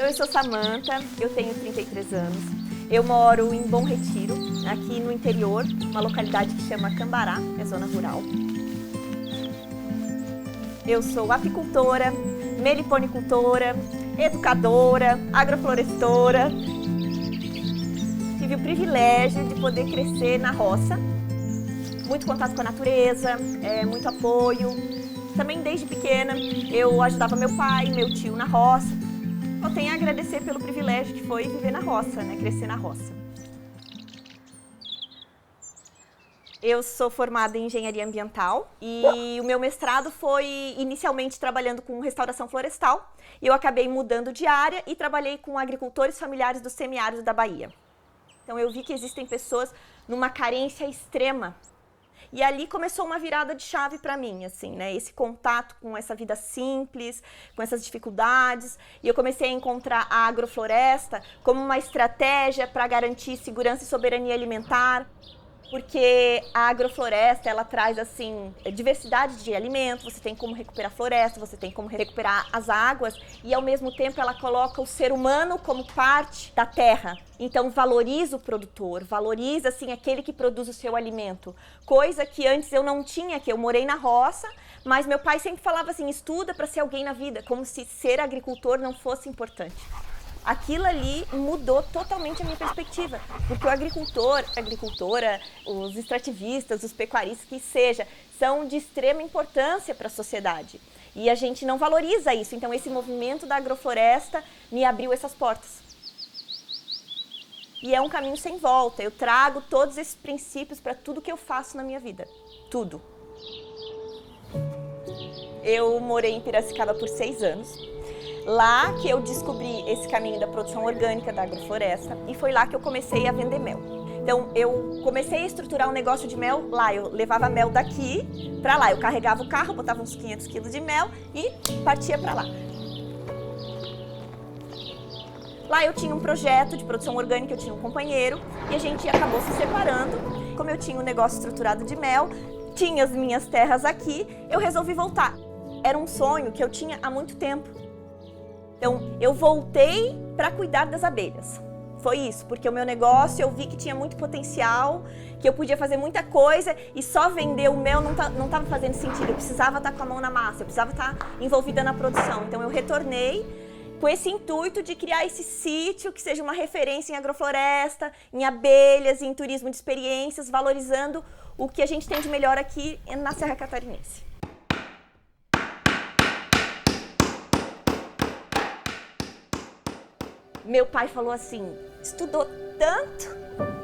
Eu sou Samantha, eu tenho 33 anos. Eu moro em Bom Retiro, aqui no interior, uma localidade que chama Cambará, é zona rural. Eu sou apicultora, meliponicultora, educadora, agroflorestora. Tive o privilégio de poder crescer na roça, muito contato com a natureza, muito apoio. Também desde pequena eu ajudava meu pai, meu tio na roça. Eu tenho a agradecer pelo privilégio que foi viver na roça, né? Crescer na roça. Eu sou formada em engenharia ambiental e o meu mestrado foi inicialmente trabalhando com restauração florestal. E eu acabei mudando de área e trabalhei com agricultores familiares do semiárido da Bahia. Então eu vi que existem pessoas numa carência extrema. E ali começou uma virada de chave para mim, assim, né? Esse contato com essa vida simples, com essas dificuldades. E eu comecei a encontrar a agrofloresta como uma estratégia para garantir segurança e soberania alimentar. Porque a agrofloresta, ela traz, assim, diversidade de alimentos, você tem como recuperar a floresta, você tem como recuperar as águas e, ao mesmo tempo, ela coloca o ser humano como parte da terra. Então, valoriza o produtor, valoriza, assim, aquele que produz o seu alimento. Coisa que antes eu não tinha, que eu morei na roça, mas meu pai sempre falava assim, estuda para ser alguém na vida, como se ser agricultor não fosse importante. Aquilo ali mudou totalmente a minha perspectiva, porque o agricultor, a agricultora, os extrativistas, os pecuaristas, que seja, são de extrema importância para a sociedade. E a gente não valoriza isso, então esse movimento da agrofloresta me abriu essas portas. E é um caminho sem volta, eu trago todos esses princípios para tudo que eu faço na minha vida, tudo. Eu morei em Piracicaba por 6 anos. Lá que eu descobri esse caminho da produção orgânica da agrofloresta e foi lá que eu comecei a vender mel. Então eu comecei a estruturar um negócio de mel lá, eu levava mel daqui para lá, eu carregava o carro, botava uns 500 quilos de mel e partia para lá. Lá eu tinha um projeto de produção orgânica, eu tinha um companheiro e a gente acabou se separando. Como eu tinha um negócio estruturado de mel, tinha as minhas terras aqui, eu resolvi voltar. Era um sonho que eu tinha há muito tempo. Então, eu voltei para cuidar das abelhas. Foi isso, porque o meu negócio eu vi que tinha muito potencial, que eu podia fazer muita coisa e só vender o mel não estava fazendo sentido. Eu precisava estar com a mão na massa, eu precisava estar envolvida na produção. Então, eu retornei com esse intuito de criar esse sítio que seja uma referência em agrofloresta, em abelhas, em turismo de experiências, valorizando o que a gente tem de melhor aqui na Serra Catarinense. Meu pai falou assim, estudou tanto,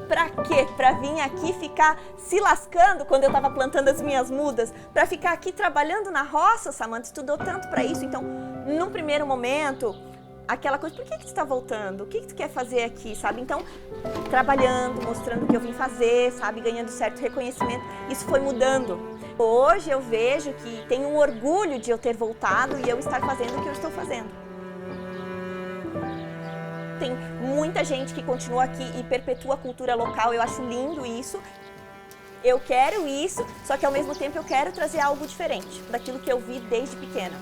pra quê? Pra vir aqui ficar se lascando quando eu tava plantando as minhas mudas, pra ficar aqui trabalhando na roça, Samantha, estudou tanto pra isso. Então, num primeiro momento, aquela coisa, por que tu tá voltando? O que tu quer fazer aqui, sabe? Então, trabalhando, mostrando o que eu vim fazer, sabe? Ganhando certo reconhecimento, isso foi mudando. Hoje eu vejo que tenho um orgulho de eu ter voltado e eu estar fazendo o que eu estou fazendo. Tem muita gente que continua aqui e perpetua a cultura local, eu acho lindo isso. Eu quero isso, só que ao mesmo tempo eu quero trazer algo diferente daquilo que eu vi desde pequena.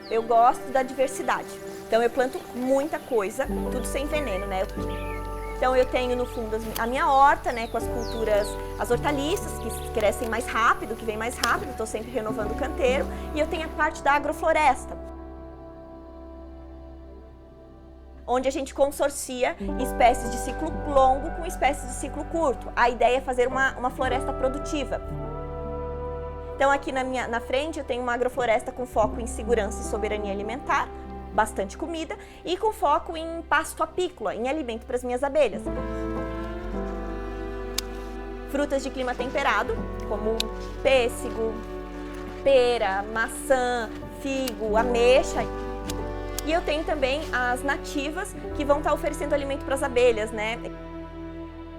Eu gosto da diversidade, então eu planto muita coisa, tudo sem veneno, né? Então eu tenho no fundo a minha horta, né, com as culturas, as hortaliças que crescem mais rápido, que vem mais rápido, estou sempre renovando o canteiro. E eu tenho a parte da agrofloresta, onde a gente consorcia espécies de ciclo longo com espécies de ciclo curto. A ideia é fazer uma floresta produtiva. Então aqui na frente eu tenho uma agrofloresta com foco em segurança e soberania alimentar, bastante comida, e com foco em pasto apícola, em alimento para as minhas abelhas. Frutas de clima temperado, como pêssego, pera, maçã, figo, ameixa. E eu tenho também as nativas, que vão estar oferecendo alimento para as abelhas, né?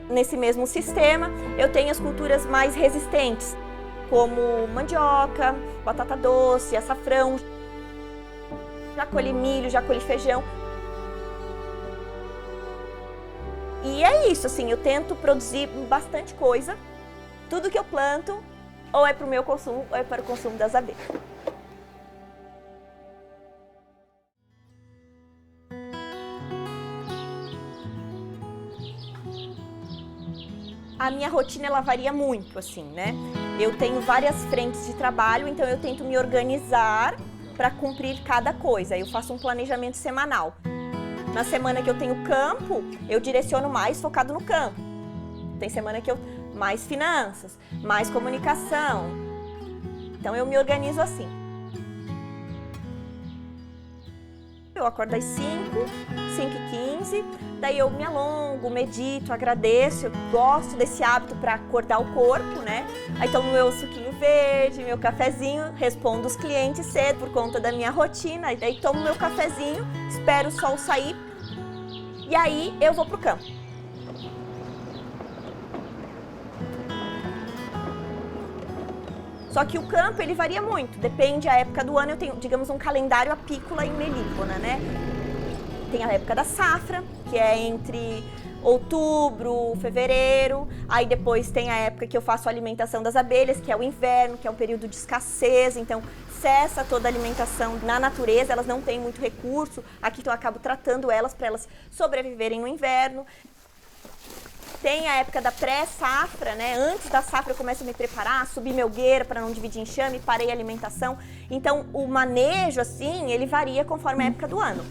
Nesse mesmo sistema, eu tenho as culturas mais resistentes, como mandioca, batata doce, açafrão. Já colhi milho, já colhi feijão. E é isso, assim, eu tento produzir bastante coisa Tudo que eu planto ou é para o meu consumo ou é para o consumo das abelhas. A minha rotina ela varia muito, assim, né? Eu tenho várias frentes de trabalho, então eu tento me organizar para cumprir cada coisa. Eu faço um planejamento semanal. Na semana que eu tenho campo, eu direciono mais focado no campo. Tem semana que eu mais finanças, mais comunicação. Então eu me organizo assim. Eu acordo às 5h15, daí eu me alongo, medito, agradeço, eu gosto desse hábito para acordar o corpo, né? Aí tomo meu suquinho verde, meu cafezinho, respondo os clientes cedo por conta da minha rotina, daí tomo meu cafezinho, espero o sol sair e aí eu vou pro campo. Só que o campo, ele varia muito, depende da época do ano. Eu tenho, digamos, um calendário apícola e melícola, né? Tem a época da safra, que é entre outubro, fevereiro. Aí depois tem a época que eu faço a alimentação das abelhas, que é o inverno, que é um período de escassez. Então, cessa toda a alimentação na natureza, elas não têm muito recurso. Aqui então, eu acabo tratando elas para elas sobreviverem no inverno. Tem a época da pré-safra, né? Antes da safra eu começo a me preparar, subir meu gueira para não dividir enxame, parei a alimentação. Então o manejo, assim, ele varia conforme a época do ano.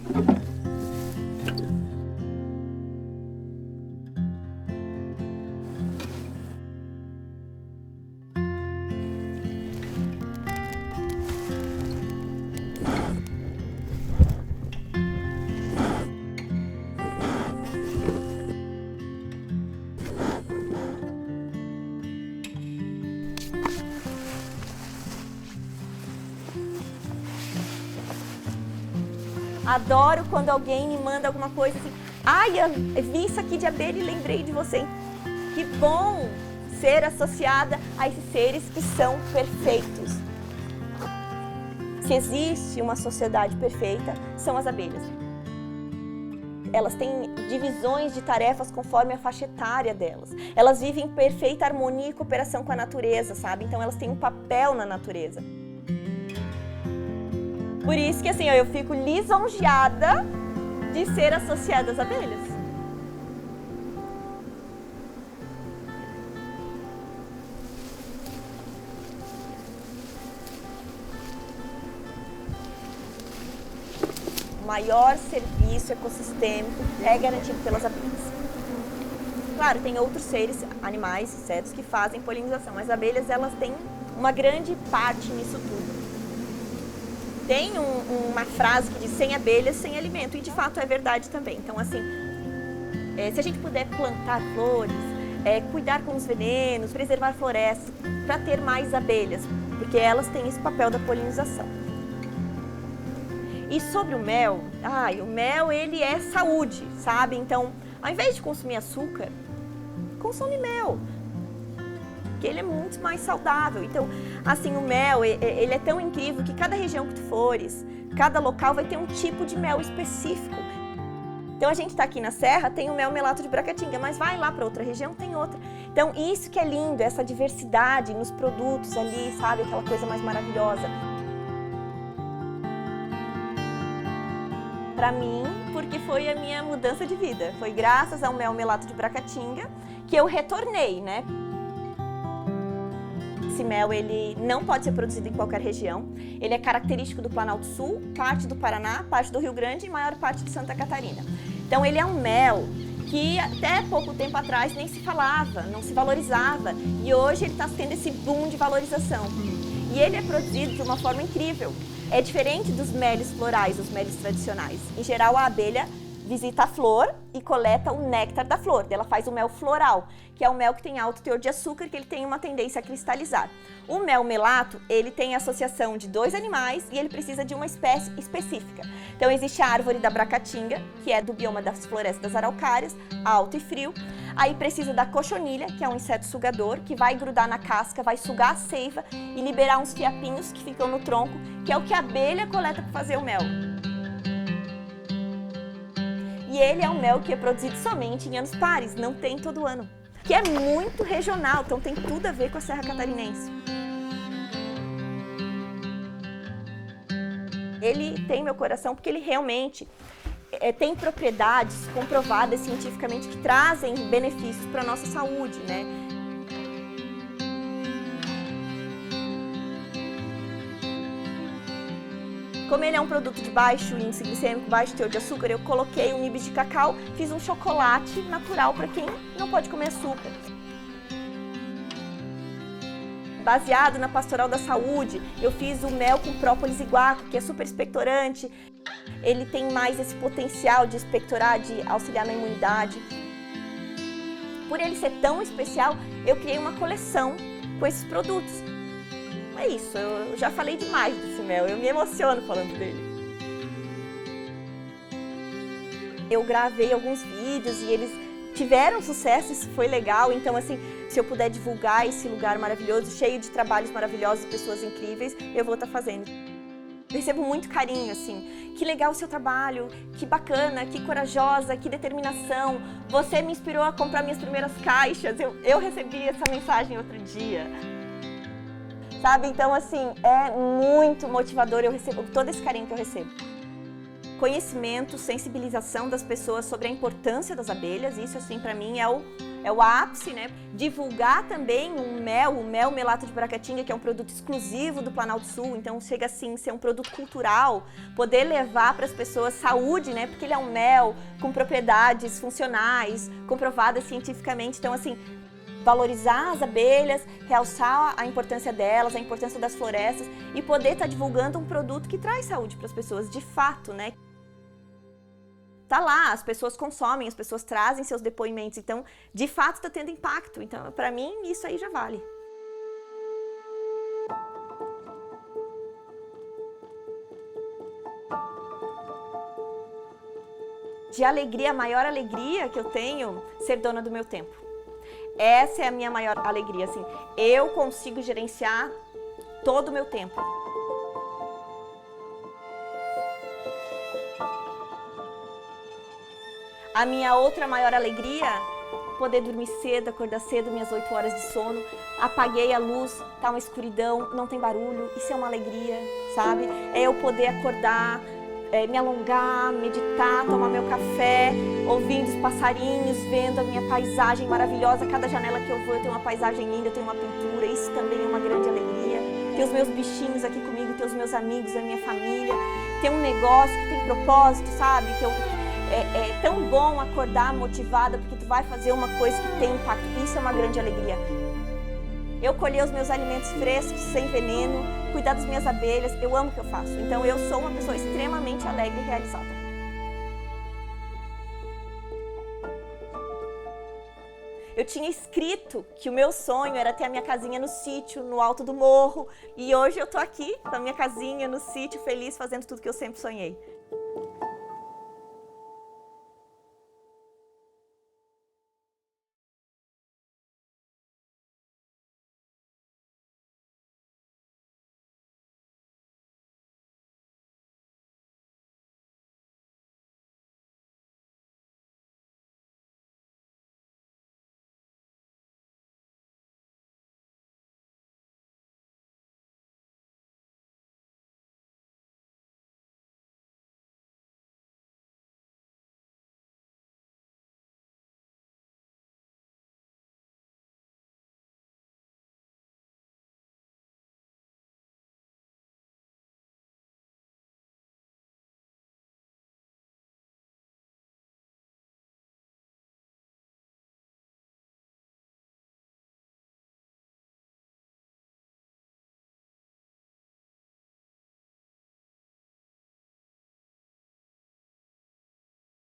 Adoro quando alguém me manda alguma coisa assim. Ai, eu vi isso aqui de abelha e lembrei de você. Que bom ser associada a esses seres que são perfeitos. Se existe uma sociedade perfeita, são as abelhas. Elas têm divisões de tarefas conforme a faixa etária delas. Elas vivem em perfeita harmonia e cooperação com a natureza, sabe? Então elas têm um papel na natureza. Por isso que assim, eu fico lisonjeada de ser associada às abelhas. O maior serviço ecossistêmico é garantido pelas abelhas. Claro, tem outros seres, animais, insetos que fazem polinização, mas as abelhas elas têm uma grande parte nisso tudo. Tem uma frase que diz sem abelhas, sem alimento, e de fato é verdade também. Então, assim, se a gente puder plantar flores, cuidar com os venenos, preservar florestas, para ter mais abelhas, porque elas têm esse papel da polinização. E sobre o mel, o mel ele é saúde, sabe? Então, ao invés de consumir açúcar, consome mel. Porque ele é muito mais saudável. Então, assim, o mel, ele é tão incrível que cada região que tu fores, cada local vai ter um tipo de mel específico. Então, a gente está aqui na Serra, tem o mel melato de Bracatinga, mas vai lá para outra região, tem outra. Então, isso que é lindo, essa diversidade nos produtos ali, sabe? Aquela coisa mais maravilhosa. Para mim, porque foi a minha mudança de vida. Foi graças ao mel melato de Bracatinga que eu retornei, né? Esse mel, ele não pode ser produzido em qualquer região. Ele é característico do Planalto Sul, parte do Paraná, parte do Rio Grande e maior parte de Santa Catarina. Então, ele é um mel que até pouco tempo atrás nem se falava, não se valorizava. E hoje ele está tendo esse boom de valorização. E ele é produzido de uma forma incrível. É diferente dos meles florais, os meles tradicionais. Em geral, a abelha visita a flor e coleta o néctar da flor. Ela faz o mel floral, que é o mel que tem alto teor de açúcar, que ele tem uma tendência a cristalizar. O mel melato, ele tem associação de 2 animais e ele precisa de uma espécie específica. Então existe a árvore da Bracatinga, que é do bioma das florestas araucárias, alto e frio. Aí precisa da cochonilha, que é um inseto sugador, que vai grudar na casca, vai sugar a seiva e liberar uns fiapinhos que ficam no tronco, que é o que a abelha coleta para fazer o mel. E ele é um mel que é produzido somente em anos pares, não tem todo ano. que é muito regional, então tem tudo a ver com a Serra Catarinense. Ele tem meu coração porque ele realmente tem propriedades comprovadas cientificamente que trazem benefícios para a nossa saúde, né? Como ele é um produto de baixo índice glicêmico, baixo teor de açúcar, eu coloquei um nibs de cacau, fiz um chocolate natural para quem não pode comer açúcar. Baseado na Pastoral da Saúde, eu fiz o mel com própolis e guaco, que é super expectorante. Ele tem mais esse potencial de expectorar, de auxiliar na imunidade. Por ele ser tão especial, eu criei uma coleção com esses produtos. É isso, eu já falei demais desse mel, eu me emociono falando dele. Eu gravei alguns vídeos e eles tiveram sucesso, isso foi legal, então assim, se eu puder divulgar esse lugar maravilhoso, cheio de trabalhos maravilhosos, pessoas incríveis, eu vou estar fazendo. Recebo muito carinho, assim, que legal o seu trabalho, que bacana, que corajosa, que determinação, você me inspirou a comprar minhas primeiras caixas, eu recebi essa mensagem outro dia. Sabe, então assim, é muito motivador, eu recebo todo esse carinho que eu recebo. Conhecimento, sensibilização das pessoas sobre a importância das abelhas, isso assim para mim é o ápice, né? Divulgar também o mel melato de Bracatinga, que é um produto exclusivo do Planalto Sul, então chega assim a ser um produto cultural, poder levar para as pessoas saúde, né? Porque ele é um mel com propriedades funcionais, comprovadas cientificamente, então assim, valorizar as abelhas, realçar a importância delas, a importância das florestas e poder estar divulgando um produto que traz saúde para as pessoas, de fato, né? Tá lá, as pessoas consomem, as pessoas trazem seus depoimentos, então, de fato, está tendo impacto. Então, para mim, isso aí já vale. De alegria, a maior alegria que eu tenho, ser dona do meu tempo. Essa é a minha maior alegria, assim, eu consigo gerenciar todo o meu tempo. A minha outra maior alegria, poder dormir cedo, acordar cedo, minhas 8 horas de sono, apaguei a luz, tá uma escuridão, não tem barulho, isso é uma alegria, sabe? É eu poder acordar, me alongar, meditar, tomar meu café, ouvindo os passarinhos, vendo a minha paisagem maravilhosa. Cada janela que eu vou eu tenho uma paisagem linda, eu tenho uma pintura, isso também é uma grande alegria. Ter os meus bichinhos aqui comigo, ter os meus amigos, a minha família, ter um negócio que tem propósito, sabe? É tão bom acordar motivada porque tu vai fazer uma coisa que tem impacto. Isso é uma grande alegria. Eu colher os meus alimentos frescos, sem veneno, cuidar das minhas abelhas, eu amo o que eu faço. Então eu sou uma pessoa extremamente alegre e realizada. Eu tinha escrito que o meu sonho era ter a minha casinha no sítio, no alto do morro, e hoje eu tô aqui, com a minha casinha no sítio, feliz, fazendo tudo que eu sempre sonhei.